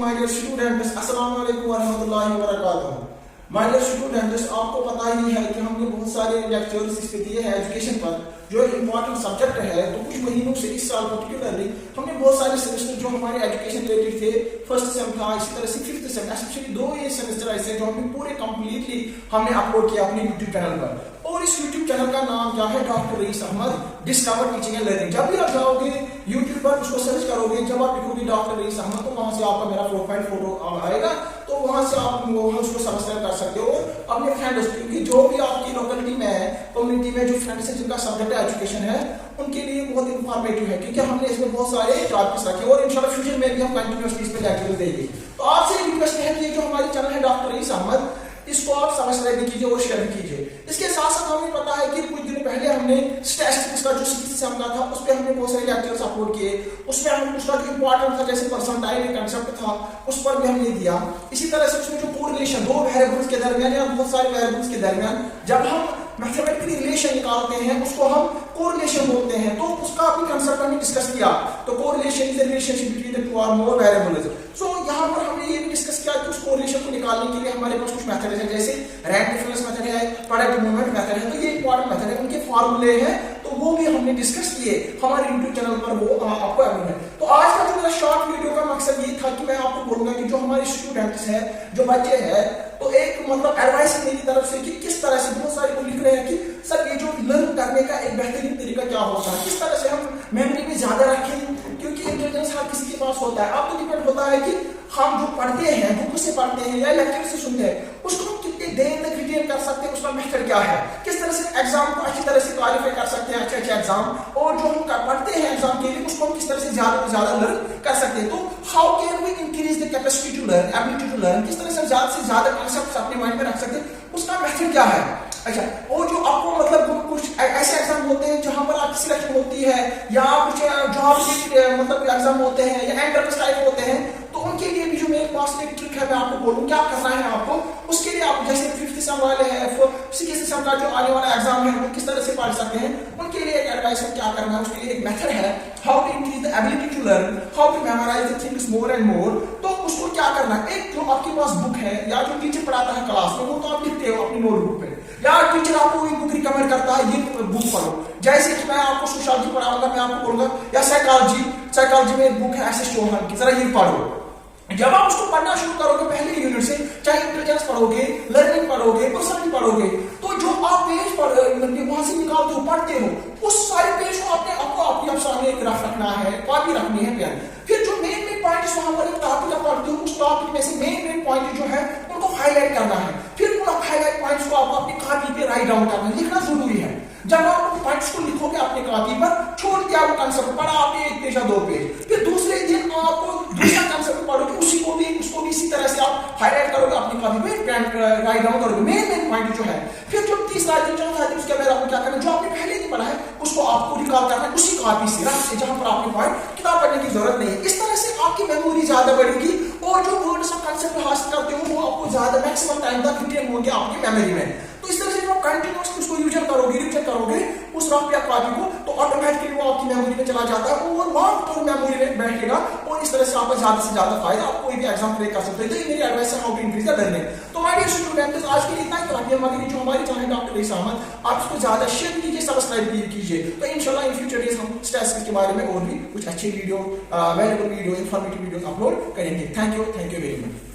My dear students, अस्सलाम वालेकुम रहमतुल्लाहि व बरकातहू। माय डियर स्टूडेंट्स, आपको पता ही है कि हमने बहुत सारे लेक्चर्स इस पे दिए हैं एजुकेशन पर, जो एक इम्पॉर्टेंट सब्जेक्ट है। तो कुछ महीनों से इस साल पर्टिकुलरली हमने बहुत सारे सेमेस्टर जो हमारे एजुकेशन रिलेटेड थे, फर्स्ट सेम था, इसी तरह से फिफ्थ सेम, स्पेशली 2 ये सेमेस्टर ऐसे जो हमने पूरे कंप्लीटली हमने अपलोड किया अपने यूट्यूब चैनल पर। और इस यूट्यूब चैनल का नाम क्या है? Doctor Rais Ahmed discover teaching and learning. जब भी आप जाओगे यूट्यूब पर उसको सर्च करोगे, जब आप लिखोगे डॉक्टर रईस अहमद, तो वहां से आपका मेरा प्रोफाइल फोटो आएगा, तो वहां से आप उसको सब्सक्राइब कर सकते हो। अपने फ्रेंड्स, क्योंकि जो भी आपकी लोकेलिटी में है, कम्युनिटी में जो फ्रेंड्स है जिनका सब्जेक्ट एजुकेशन है, उनके लिए बहुत इंफॉर्मेटिव है, क्योंकि हमने इसमें बहुत सारे टॉपिक्स रखे और इंशाल्लाह फ्यूचर में भी हम कंटिन्यूअसली इस पे लेक्चर देंगे। तो आपसे रिक्वेस्ट है कि ये जो हमारी चैनल है डॉक्टर रईस अहमद, इसको आप सब्सक्राइब भी कीजिए और शेयर भी कीजिए। इसके साथ साथ हमें पता है कि कुछ दिन पहले हमने स्टैटिस्टिक्स का जो सिस्टम का था, उस पे हमने बहुत सारे लेक्चर्स अपलोड किए। उसमें हमने उसका जो इंपॉर्टेंट था, जैसे परसेंटाइल एक कांसेप्ट था, उस पर भी हमने दिया। इसी तरह से उसमें जो कोरिलेशन, दो वेरिएबल्स के दरमियान या बहुत सारे वेरिएबल्स के दरमियान जब हम मैथमेटिकली रिलेशन निकालते हैं, उसको हम कोरिलेशन बोलते हैं, तो उसका भी कांसेप्ट हमने डिस्कस किया। तो correlation is the relationship between the two और मोर वेरिएबल्स। सो यहां पर हमने ये भी डिस्कस किया कि उस कोरिलेशन को निकालने के लिए हमारे पास कुछ मेथड है, जैसे रैंक डिफरेंस मेथड है, प्रोडक्ट मूवमेंट मेथड है। तो ये इंपॉर्टेंट मेथड है, उनके फार्मूले हैं, तो वो भी हमने डिस्कस किए हमारे YouTube चैनल पर, वो आपको अवेलेबल है। तो आज का जो मेरा शॉर्ट वीडियो का मकसद ये था कि मैं आपको बोलूंगा कि जो हमारे स्टूडेंट्स हैं, जो बच्चे हैं, तो एक मतलब एडवाइस है मेरी तरफ से कि किस तरह से बहुत सारे लोग लिख रहे हैं कि सर ये जो लर्न करने का एक बेहतरीन तरीका क्या होता है, किस तरह से हम मेमोरी में ज्यादा रखें, क्योंकि इंटेलिजेंस हर किसी के पास होता है। अब तो डिपेंड होता है कि हम जो पढ़ते हैं, बुक से पढ़ते हैं या लेक्चर से सुनते हैं, उसको हम कितनी देर तक रिटेन कर सकते हैं, उसका मेथड क्या है, किस तरह से एग्जाम को अच्छी तरह से क्वालिफाई कर सकते हैं, अच्छे एग्जाम, और जो हम पढ़ते हैं एग्जाम के लिए, उसको हम किस तरह से ज्यादा से ज्यादा लर्न कर सकते हैं। तो how can we increase the capacity to learn, ability to learn, किस तरह से ज्यादा कांसेप्ट अपने माइंड में रख सकते हैं, उसका मेथड क्या है। अच्छा, और जो आपको मतलब कुछ ऐसे एग्जाम होते हैं जहां पर आपकी सिलेक्शन होती है, या कुछ जॉब के मतलब एग्जाम होते हैं, या एंट्रेंस टाइप होते हैं, तो उनके लिए भी जो मेरे पास एक ट्रिक है, मैं आपको बोलूं क्या करना है आपको। उसके लिए आप जैसे फिफ्थ सेम वाले हैं, सिक्स्थ सेम का जो आने वाला एग्जाम है, वो किस तरह से पढ़ सकते हैं, उनके लिए एक एडवाइस है क्या करना है। उसके लिए एक मेथड है, how to increase the ability to learn, how to memorise the things more and more. तो उसको क्या करना है, एक जो आपके पास बुक है या जो टीचर पढ़ाता है क्लास में, वो तो आप लिखते हो अपनी नोटबुक पे, या टीचर आपको एक बुक रिकमेंड करता है, ये बुक पढ़ो। जैसे कि मैं आपको सोशियोलॉजी पढ़ाऊंगा, मैं आपको बोलूंगा, या साइकोलॉजी में एक बुक है ऐसे चौहान की, जरा ये पढ़ो। जब आप उसको पढ़ना शुरू करोगे पहले यूनिट से, चाहे इंटेलिजेंस पढ़ोगे, लर्निंग पढ़ोगे, पर्सनालिटी पढ़ोगे, तो जो आप पेज वहां से निकालते हो, पढ़ते हो, उस सारे पेज को आपको अपने सामने एक रफ रखना है, कॉपी रखनी है, पेन। फिर जो मेन पॉइंट्स वहां पर टॉपिक आप पढ़ते हो, उस टॉपिक में से मेन पॉइंट जो है उनको हाईलाइट करना है। फिर उन हाईलाइट पॉइंट्स को आपको अपनी कॉपी पे राइट डाउन करना है, लिखना जरूरी है। जब आप पॉइंट्स को लिखोगे अपनी कॉपी पर, छोड़ दिया वो कंसेप्ट, पढ़ा आपने एक पेज या 2 पेज, फिर दूसरे दिन आपको दूसरा कंसेप्ट पढ़ोगे, उसको भी इसी तरह से आप हाईलाइट करोगे अपनी कॉपी पे, राइट डाउन करोगे मेन पॉइंट जो है। फिर जो तीसरा दिन चौथा दिन, उसके बाद आपको क्या करना है, जो आपने पहले नहीं पढ़ा है उसको आपको रिकॉल करना है उसी कॉपी से, रफ से, जहां पर आपने पॉइंट किताब पढ़ने की जरूरत नहीं है। इस तरह से आपकी मेमोरी ज्यादा बढ़ेगी और जो वर्ड्स आप कंसेप्ट हासिल करते हो वो आपको ज्यादा मैक्सिमम टाइम तक रिटेन होंगे आपकी मेमोरी में। तो इस तरह से जब आप कंटिन्यूअसली उसको रिविजन करोगे उस रफ या कॉपी को, तो ऑटोमेटिकली वो आपकी मेमोरी में चला जाता है और वो लॉन्ग टर्म मेमोरी में बैठेगा, और इस तरह से आपका ज्यादा से ज्यादा फायदा, आप कोई भी एग्जाम क्रैक कर सकते हैं। तो ये मेरी एडवाइस है, how to increase the learning. तो हमारे स्टूडेंट्स, आज के लिए इतना ही काफी है, मगर जो हमारी चैनल डॉक्टर रईस अहमद, आप इसको ज्यादा शेयर कीजिए, सब्सक्राइब कीजिए। तो इंशाल्लाह इन फ्यूचर डेज हम स्टैटिस्टिक्स के बारे में और भी कुछ अच्छे video, available video, informative video upload करेंगे। Thank you very much.